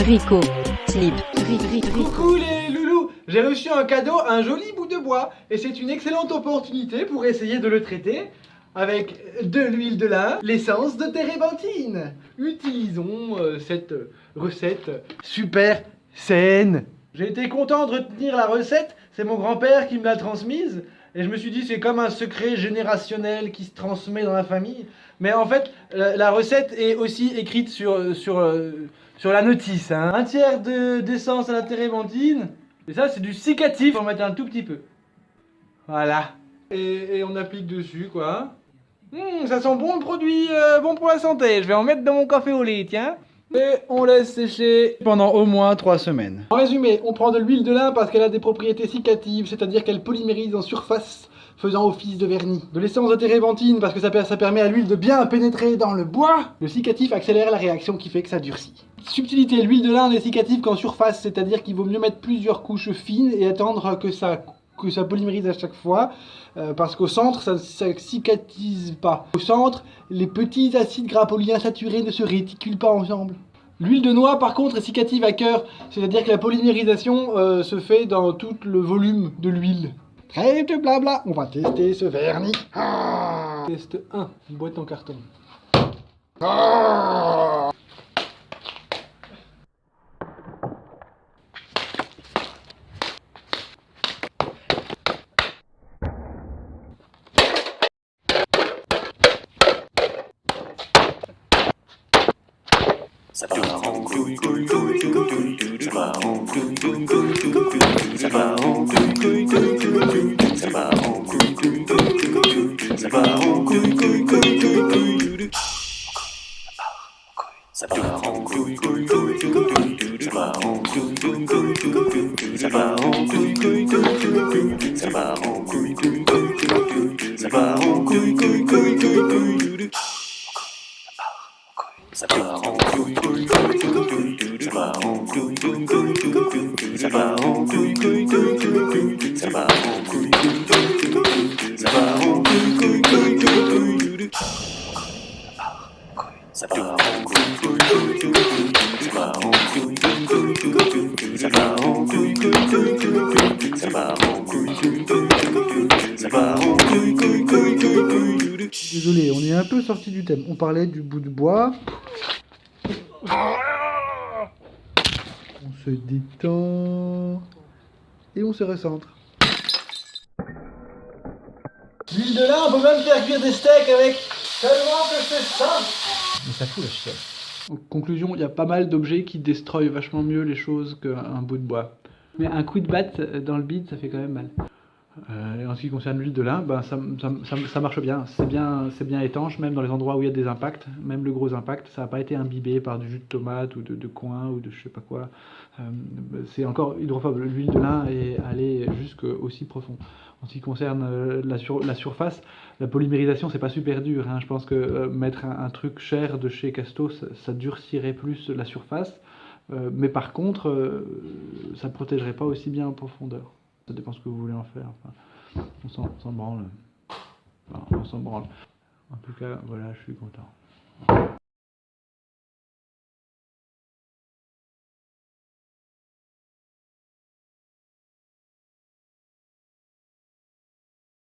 Rico, slip, Coucou les loulous, j'ai reçu un cadeau, un joli bout de bois, et c'est une excellente opportunité pour essayer de le traiter avec de l'huile de lin, l'essence de térébenthine. Utilisons cette recette super saine. J'ai été content de retenir la recette, c'est mon grand-père qui me l'a transmise, et je me suis dit c'est comme un secret générationnel qui se transmet dans la famille. Mais en fait, la recette est aussi écrite sur la notice. Hein. Un tiers d'essence à la térébenthine. Et ça, c'est du cicatif. On va mettre un tout petit peu. Voilà. Et on applique dessus, quoi. Ça sent bon le produit, bon pour la santé. Je vais en mettre dans mon café au lait, tiens. Et on laisse sécher pendant au moins 3 semaines. En résumé, on prend de l'huile de lin parce qu'elle a des propriétés cicatives, c'est-à-dire qu'elle polymérise en surface, faisant office de vernis. De l'essence de térébenthine parce que ça permet à l'huile de bien pénétrer dans le bois. Le cicatif accélère la réaction qui fait que ça durcit. Subtilité, l'huile de lin n'est cicative qu'en surface, c'est-à-dire qu'il vaut mieux mettre plusieurs couches fines et attendre que ça polymérise à chaque fois, parce qu'au centre, ça cicatrise pas. Au centre, les petits acides gras polyinsaturés ne se réticulent pas ensemble. L'huile de noix, par contre, est cicative à cœur, c'est-à-dire que la polymérisation se fait dans tout le volume de l'huile. Trêve de blabla, on va tester ce vernis. Test 1, une boîte en carton. Ça part en couille, couille, couille, couille, ça part en couille, couille, couille, couille, ça part en couille, couille, couille, couille, ça part en couille, couille, couille, couille, ça part en couille, couille, couille, couille, ça part en couille, couille, couille, couille, ça part en couille, couille, couille, couille, ça part en couille, couille, couille, ça part en couille, couille, couille, ça part en couille, couille, couille, ça part en couille, couille, couille, couille, ça part en couille, couille, couille, ça part en couille, couille, couille, ça part en couille, couille, couille, ça part en couille, couille, couille, ça part en couille, couille, couille, ça part en couille, couille, couille, ça part en couille, couille, couille, ça part en couille, couille, couille, ça part en couille, couille, couille. Désolé, on est un peu sorti du thème. On parlait du bout de bois. On se détend et on se recentre. L'huile de lin, on peut même faire cuire des steaks avec, tellement que c'est simple. Mais ça fout la chienne. En conclusion, il y a pas mal d'objets qui destroyent vachement mieux les choses qu'un bout de bois. Mais un coup de batte dans le bide, ça fait quand même mal. En ce qui concerne l'huile de lin, ben ça marche bien. C'est bien étanche, même dans les endroits où il y a des impacts, même le gros impact, ça n'a pas été imbibé par du jus de tomate ou de coin ou de je sais pas quoi. C'est encore hydrophobe. L'huile de lin est allée jusque aussi profond. En ce qui concerne la surface, la polymérisation, c'est pas super dur. Hein. Je pense que mettre un truc cher de chez Casto, ça durcirait plus la surface. Mais par contre, ça protégerait pas aussi bien en profondeur. Ça dépend ce que vous voulez en faire. Enfin, on s'en branle. Enfin, on s'en branle. En tout cas, voilà, je suis content.